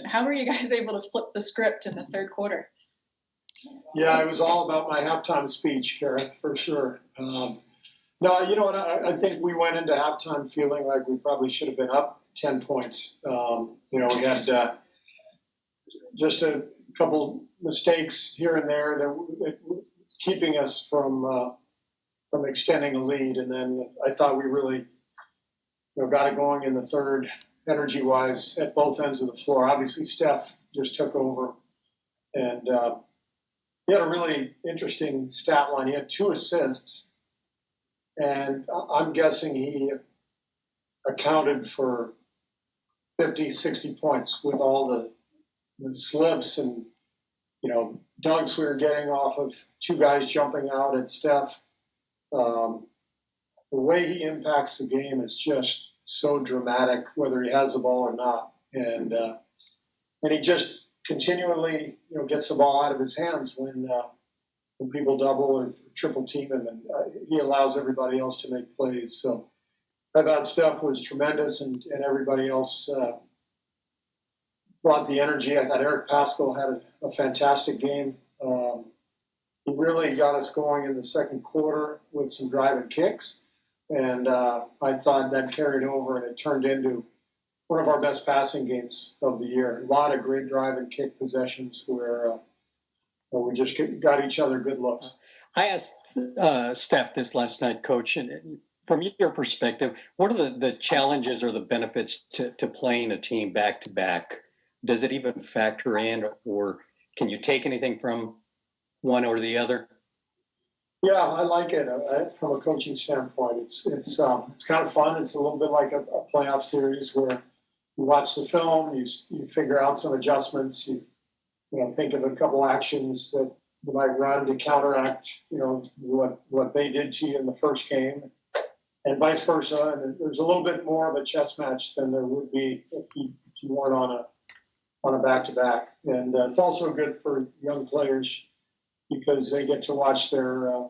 How were you guys able to flip the script in the third quarter? Yeah, it was all about my halftime speech, Kerr, for sure. No, you know what? I think we went into halftime feeling like we probably should have been up 10 points. We had just a couple mistakes here and there that keeping us from extending a lead. And then I thought we really got it going in the third, energy-wise, at both ends of the floor. Obviously, Steph just took over. And he had a really interesting stat line. He had 2 assists. And I'm guessing he accounted for 50, 60 points with all the slips and, dunks we were getting off of 2 guys jumping out at Steph. The way he impacts the game is just so dramatic, whether he has the ball or not. And he just continually, gets the ball out of his hands when people double or triple team him, and he allows everybody else to make plays. So I thought Steph was tremendous, and everybody else brought the energy. I thought Eric Pascal had a fantastic game. He really got us going in the second quarter with some driving kicks, and I thought that carried over, and it turned into one of our best passing games of the year. A lot of great drive and kick possessions where we just got each other good looks. I asked Steph this last night, Coach, and from your perspective, what are the challenges or the benefits to playing a team back-to-back? Does it even factor in, or can you take anything from one or the other? Yeah, I like it from a coaching standpoint. It's kind of fun. It's a little bit like a playoff series where you watch the film, you figure out some adjustments, you think of a couple actions that you might run to counteract, what they did to you in the first game, and vice versa. And there's a little bit more of a chess match than there would be if you weren't on a back-to-back. And it's also good for young players because they get to watch their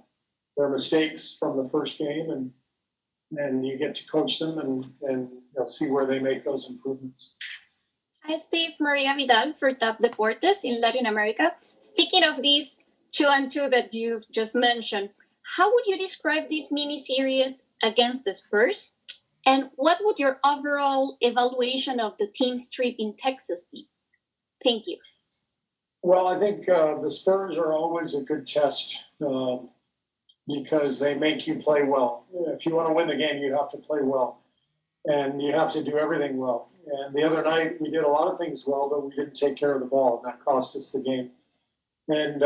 mistakes from the first game, and you get to coach them and see where they make those improvements. Hi, Steve. Maria Vidal for Top Deportes in Latin America. Speaking of these 2-on-2 that you've just mentioned, how would you describe this mini-series against the Spurs? And what would your overall evaluation of the team's trip in Texas be? Thank you. Well, I think the Spurs are always a good test because they make you play well. If you want to win the game, you have to play well. And you have to do everything well. And the other night, we did a lot of things well, but we didn't take care of the ball, and that cost us the game. And,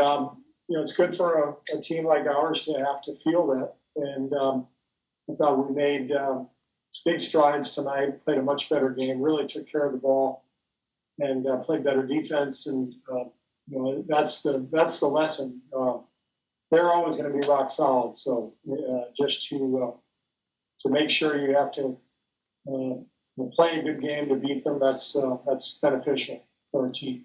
it's good for a team like ours to have to feel that. And I thought we made big strides tonight, played a much better game, really took care of the ball, and played better defense. And, that's the lesson. They're always going to be rock solid. So just to make sure you have to play a good game to beat them, that's beneficial for a team.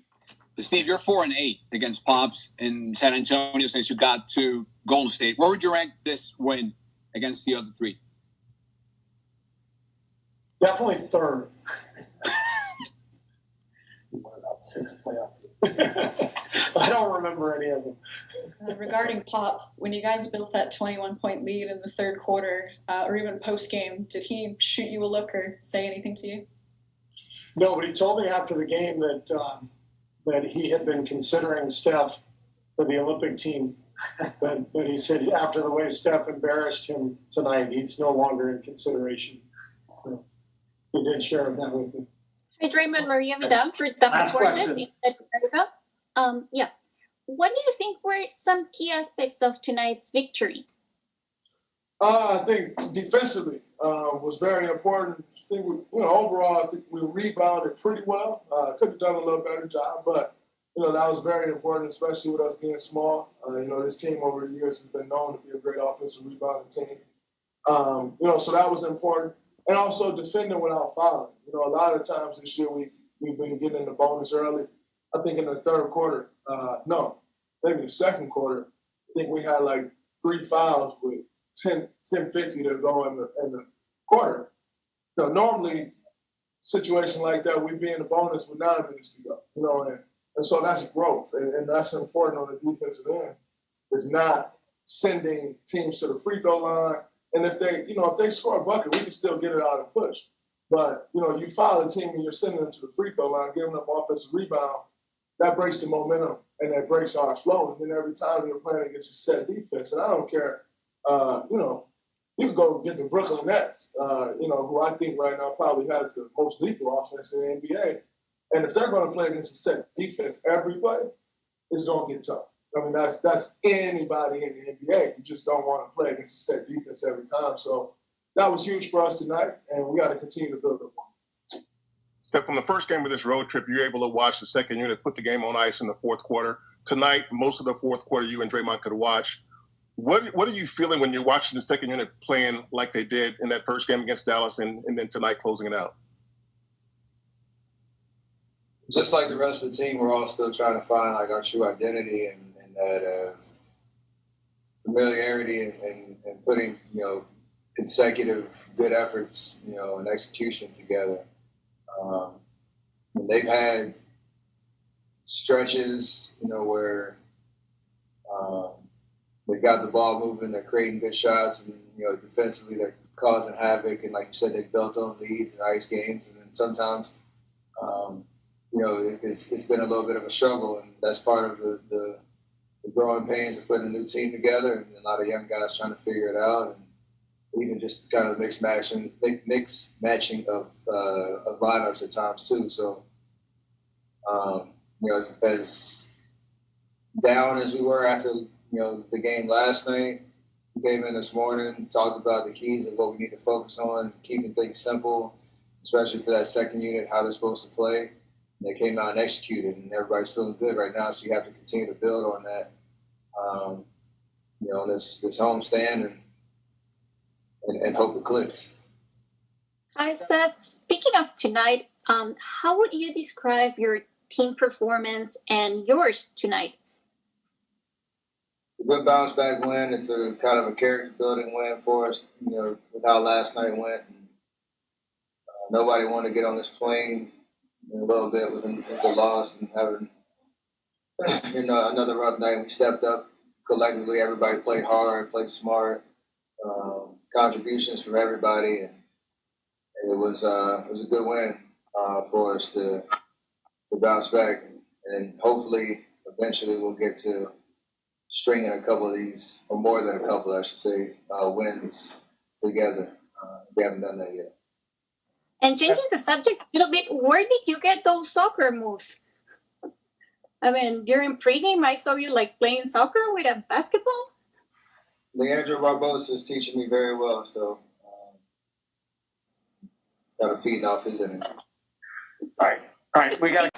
Steve, you're 4-8 against Pops in San Antonio since you got to Golden State. Where would you rank this win against the other 3? Definitely third. What about 6 playoff? I don't remember any of them. Regarding Pop, when you guys built that 21-point lead in the third quarter, or even post-game, did he shoot you a look or say anything to you? No, but he told me after the game that he had been considering Steph for the Olympic team. But he said after the way Steph embarrassed him tonight, he's no longer in consideration. So he did share that with me. Hi, Draymond. Maria Vidal for Top Deportes in Latin America. What do you think were some key aspects of tonight's victory? I think defensively was very important. I think overall, I think we rebounded pretty well. Could have done a little better job, but that was very important, especially with us being small. This team over the years has been known to be a great offensive rebounding team. So that was important, and also defending without fouling. A lot of times this year we've been getting in the bonus early. I think in the third quarter, maybe the second quarter, I think we had like 3 fouls with 10:50 to go in the quarter. Normally situation like that, we'd be in the bonus with 9 minutes to go. You know, and so that's growth, and that's important on the defensive end. Is not sending teams to the free throw line, and if they score a bucket, we can still get it out and push. But you foul a team and you're sending them to the free throw line, giving them offensive rebound. That breaks the momentum and that breaks our flow. And then every time you're playing against a set defense, and I don't care, you can go get the Brooklyn Nets, who I think right now probably has the most lethal offense in the NBA. And if they're going to play against a set defense every play, it's going to get tough. I mean, that's anybody in the NBA. You just don't want to play against a set defense every time. So that was huge for us tonight, and we got to continue to build up on it. Steph, from the first game of this road trip, you're able to watch the second unit put the game on ice in the fourth quarter. Tonight, most of the fourth quarter, you and Draymond could watch. What are you feeling when you're watching the second unit playing like they did in that first game against Dallas and then tonight closing it out? Just like the rest of the team, we're all still trying to find our true identity and that familiarity and putting consecutive good efforts and execution together. And they've had stretches where they got the ball moving, they're creating good shots, and defensively they're causing havoc. And like you said, they built on leads in ice games, and then sometimes it's been a little bit of a struggle, and that's part of the growing pains of putting a new team together, and a lot of young guys trying to figure it out, and even just kind of mix matching of lineups at times too. So, as down as we were after the game last night, we came in this morning, talked about the keys of what we need to focus on, keeping things simple, especially for that second unit, how they're supposed to play. They came out and executed, and everybody's feeling good right now. So you have to continue to build on that, this homestand and hope it clicks. Hi, Steph. Speaking of tonight, how would you describe your team performance and yours tonight? A good bounce back win. It's a kind of a character building win for us, with how last night went. Nobody wanted to get on this plane a little bit with the loss and having another rough night. We stepped up collectively. Everybody played hard, played smart. Contributions from everybody, and it was a good win for us to bounce back, and hopefully eventually we'll get to stringing a couple of these, or more than a couple, I should say, wins together. We haven't done that yet. And changing the subject a little bit, where did you get those soccer moves? I mean, during pregame, I saw you playing soccer with a basketball. Leandro Barbosa is teaching me very well, so kind of feeding off his energy. All right, we got to.